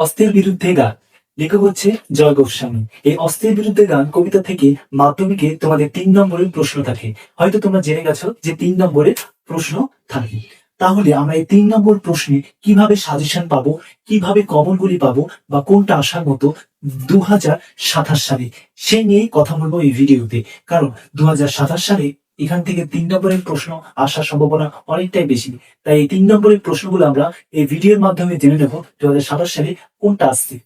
অস্ত্রের বিরুদ্ধে গান। লেখক হচ্ছে জয় গোস্বামী। এই অস্ত্রের বিরুদ্ধে গান কবিতা থেকে মাধ্যমিকে তোমাদের 3 নম্বরের প্রশ্ন থাকে। হয়তো তোমরা জেনে গেছো যে 3 নম্বরের প্রশ্ন থাকে। তাহলে আমরা এই 3 নম্বর প্রশ্নে কিভাবে সাজেশন পাবো, কিভাবে কমনগুলি পাবো, বা কোনটা আসার মতো 2027 সালে, সেই নিয়েই কথা বলবো এই ভিডিওতে। কারণ 2027 সালে এখান থেকে 3 নম্বরের প্রশ্ন আসার সম্ভাবনা অনেকটাই বেশি। তাই এই 3 নম্বরের প্রশ্নগুলো আমরা এই ভিডিওর মাধ্যমে জেনে নেব 2027 সালে কোনটা আসছে।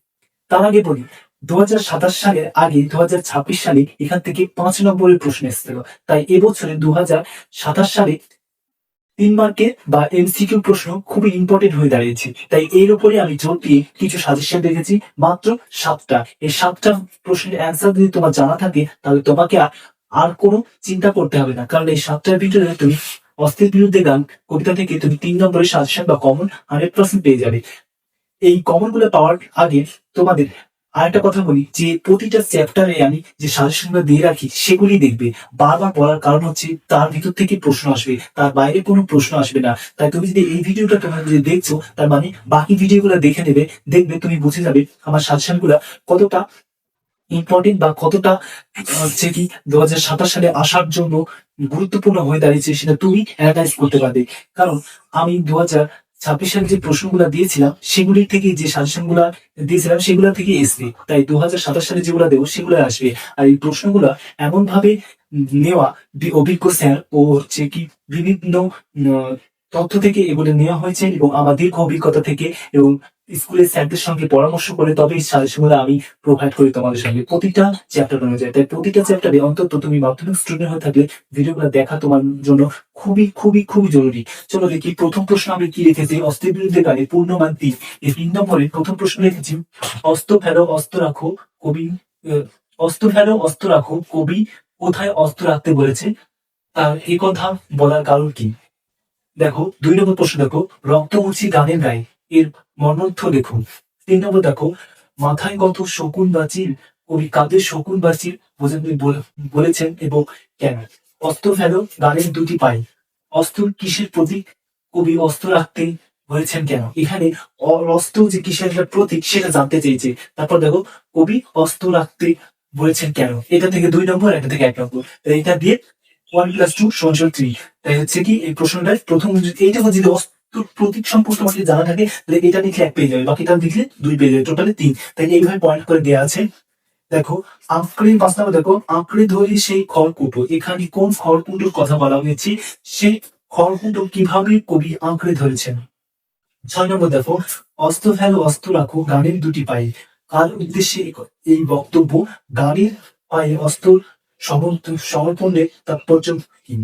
তার আগে বলি, 2027 সালের আগে 2026 সালে এখান থেকে 5 নম্বরের প্রশ্ন এসেছিল। তাই এবছরে 2027 সালে 3 মার্কের বা এমসিকিউ প্রশ্ন খুবই ইম্পর্টেন্ট হয়ে দাঁড়িয়েছে। তাই এর উপরে আমি জোর দিয়ে কিছু সাজেশন রেখেছি, মাত্র 7টা। এই 7টা প্রশ্নের অ্যান্সার যদি তোমার জানা থাকে, তাহলে তোমাকে আর কোনো চিন্তা করতে হবে না। কারণ এই 7টার ভিতরে তুমি অস্ত্রের বিরুদ্ধে গান কবিতা থেকে তুমি 3 নম্বরের সাজেশন বা কমন 100% পেয়ে যাবে। এই কমন গুলো পাওয়ার আগে তোমাদের আরেকটা কথা বলি, যে প্রতিটা চ্যাপ্টারে আমি যে সাজেশন গুলো দিয়ে রাখি সেগুলি দেখবে। বারবার বলার কারণ হচ্ছে তার ভিতর থেকে প্রশ্ন আসবে, তার বাইরে কোনো প্রশ্ন আসবে না। তাই তুমি যদি এই ভিডিওটা তোমরা যদি দেখছো, তার মানে বাকি ভিডিও গুলো দেখে নেবে, দেখবে তুমি বুঝে যাবে আমার সাজেশন গুলা কতটা ইম্পর্টেন্ট বা কতটা হচ্ছে কি 2027 সালে আসার জন্য গুরুত্বপূর্ণ হয়ে দাঁড়িয়েছে, সেটা তুমি অ্যানালাইজ করতে পারবে। কারণ আমি 2026 সালে যে প্রশ্নগুলো দিয়েছিলাম সেগুলির থেকে, যে সাজেশন গুলা দিয়েছিলাম সেগুলা থেকে এসবে। তাই 2027 সালে যেগুলো দেবো সেগুলো আসবে। আর এই প্রশ্নগুলো এমন ভাবে নেওয়া, অভিজ্ঞ স্যার ও হচ্ছে কি বিভিন্ন তথ্য থেকে এগুলো নেওয়া হয়েছে, এবং আমার দীর্ঘ অভিজ্ঞতা থেকে এবং স্কুলের স্যারদের সঙ্গে পরামর্শ করে তবে এই সাজেশনগুলো আমি প্রোভাইড করি তোমাদের সঙ্গে প্রতিটা চ্যাপ্টার অনুযায়ী। তাই প্রতিটা চ্যাপ্টারে অন্তত তুমি মাধ্যমিক স্টুডেন্ট হয়ে থাকলে ভিডিওগুলো দেখা তোমার জন্য খুবই খুবই খুবই জরুরি। চলো দেখি প্রথম প্রশ্ন আমি কি রেখেছি। অস্ত্রের বিরুদ্ধে গানে পূর্ণমান 3, এই 3 নম্বরে প্রথম প্রশ্ন রেখেছি, অস্ত্র ফেলো অস্ত্র রাখো কবি, অস্ত্র ফেলো অস্ত্র রাখো কবি কোথায় অস্ত্র রাখতে বলেছে, তার এই কথা বলার কারণ কি। দেখো 2 নম্বর প্রশ্ন দেখো, রক্তমুচি গানের গায়ে, এর মর্মার্থ দেখুন। 3 নম্বর দেখো, মাথায় কত শকুন বাচির, কবি কাদের শকুন বাচির বলেছেন এবং কেন। অস্ত্র ফেলো গানের 2টি পাই, অস্ত্র কিসের প্রতীক, কবি অস্ত্র রাখতে বলেছেন কেন। এখানে অস্ত্র যে কিসের একটা প্রতীক সেটা জানতে চেয়েছে। তারপর দেখো, কবি অস্ত্র রাখতে বলেছেন কেন। এটা থেকে 2 নম্বর, এটা থেকে 1 নম্বর। এটা দিয়ে 1+2=3। তাই হচ্ছে কি এই প্রশ্নটার প্রথম এইটা যদি অস্ত্র প্রতীক সম্পর্কে আমাকে জানা থাকে, তাহলে এটা লিখলে 1 পেয়ে যাবে, বাকিটা লিখলে 2 পেয়ে যাবে, টোটালি 3। তাই এইভাবে পয়েন্ট করে দেওয়া আছে। দেখো আঁকড়ে 5 নম্বর দেখো, আঁকড়ে ধরি সেই খড়কুটো, এখানে কোন খড়কুটোর কথা বলা হয়েছে, সেই খড়কুটো কিভাবে কবি আঁকড়ে ধরেছেন। 6 নম্বর দেখো, অস্ত্র ফেলো অস্ত্র রাখো গানের 2টি পাই, কার উদ্দেশ্যে এই বক্তব্য, গানের পায়ে অস্ত্র সমর্পণের তাৎপর্য কি।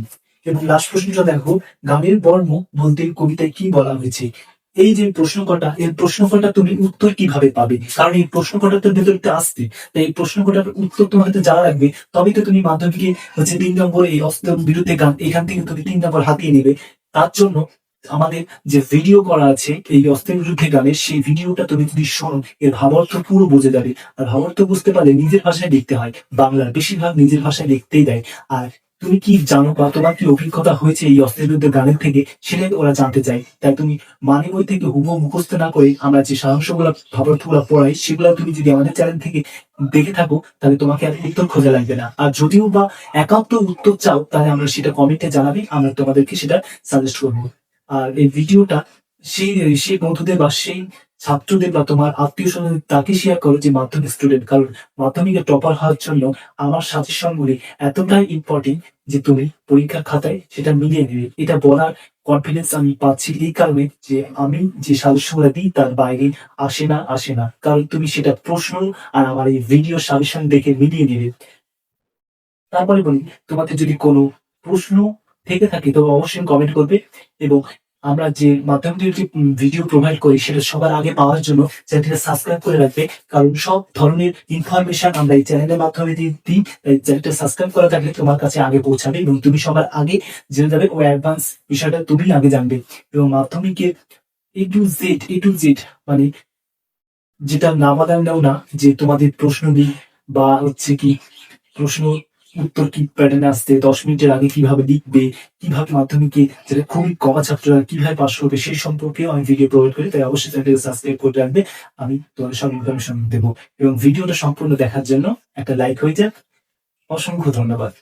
এবং লাস্ট প্রশ্নটা দেখো, গানের বর্ণ বলতে কবিতায় কি বলা হয়েছে। এই যে প্রশ্ন কটা, এই প্রশ্ন কটা তুমি উত্তর কিভাবে পাবে, কারণ এই প্রশ্ন কটা তোর ভেতরে আসতে। তাই এই প্রশ্ন কটার উত্তর তোমার হাতে জানা রাখবে, তবেই তো তুমি মাধ্যমিকে হচ্ছে 3 নম্বর এই অস্ত্রের বিরুদ্ধে গান, এখান থেকে তুমি 3 নম্বর হাতিয়ে নেবে। তার জন্য আমাদের যে ভিডিও করা আছে এই অস্ত্রের বিরুদ্ধে গানের, সেই ভিডিওটা তুমি যদি শোনো, এর ভাবার্থ পুরো বুঝে যাবে। আর ভাবার্থ বুঝতে পারলে নিজের ভাষায় লিখতে হয়, বাংলার বেশিরভাগ নিজের ভাষায় লিখতেই দেয়। আর তুমি কি জানো বা তোমার কি অভিজ্ঞতা হয়েছে এই অস্ত্রের বিরুদ্ধে গানের থেকে, সেটাই ওরা জানতে চায়। তাই তুমি মানে বই থেকে হুবহু মুখস্থ না করে আমরা যে সারাংশগুলো ভাবার্থগুলো পড়াই, সেগুলো তুমি যদি আমাদের চ্যানেল থেকে দেখে থাকো, তাহলে তোমাকে আর উত্তর খোঁজা লাগবে না। আর যদিও বা একান্ত উত্তর চাও, তাহলে আমরা সেটা কমেন্টে জানাবে, আমরা তোমাদেরকে সেটা সাজেস্ট করবো। আর এই ভিডিওটা সেই সেই বন্ধুদের বা সেই ছাত্রদের বা তোমার আত্মীয় স্বজন তাকে শেয়ার করো যে মাধ্যমিক স্টুডেন্ট। কারণ মাধ্যমিকে টপার হওয়ার জন্য আমার সাজেশন গুলি এতটাই ইম্পর্টেন্ট যে তুমি পরীক্ষার খাতায় সেটা মিলিয়ে নেবে। এটা বলার কনফিডেন্স আমি পাচ্ছি এই কারণে যে আমি যে সাজেশনগুলো দিই তার বাইরে আসে না, কারণ তুমি সেটা প্রশ্ন আর আমার এই ভিডিও সাজেশন দেখে মিলিয়ে নেবে। তারপরে বলি, তোমাদের যদি কোনো প্রশ্ন থেকে থাকে তবে অবশ্যই কমেন্ট করবে। এবং আমরা যে মাধ্যমিক যে ভিডিও প্রোভাইড করি সেটা সবার আগে পাওয়ার জন্য চ্যানেলটা সাবস্ক্রাইব করে রাখবে। কারণ সব ধরনের ইনফরমেশন আমরা এই চ্যানেলের মাধ্যমে দিই। তাই চ্যানেলটা সাবস্ক্রাইব করা থাকলে তোমার কাছে আগে পৌঁছাবে এবং তুমি সবার আগে জেনে যাবে, ও অ্যাডভান্স বিষয়টা তুমি আগে জানবে। এবং মাধ্যমিকের এ টু জেড মানে যেটা না বাদাম নাও না, যে তোমাদের প্রশ্ন দিই বা হচ্ছে কি প্রশ্ন উত্তর কি প্যাটার্নে আসতে 10 মিনিটের আগে কিভাবে লিখবে, কিভাবে মাধ্যমিকে যেটা খুবই কমা ছাত্ররা কিভাবে পাস করবে সেই সম্পর্কেও আমি ভিডিও প্রোভাইড করি। তাই অবশ্যই চ্যানেলটিকে সাবস্ক্রাইব করে রাখবে। আমি তোমাদের সব ইনফরমেশন দেবো এবং ভিডিওটা সম্পূর্ণ দেখার জন্য একটা লাইক হয়ে যাক। অসংখ্য ধন্যবাদ।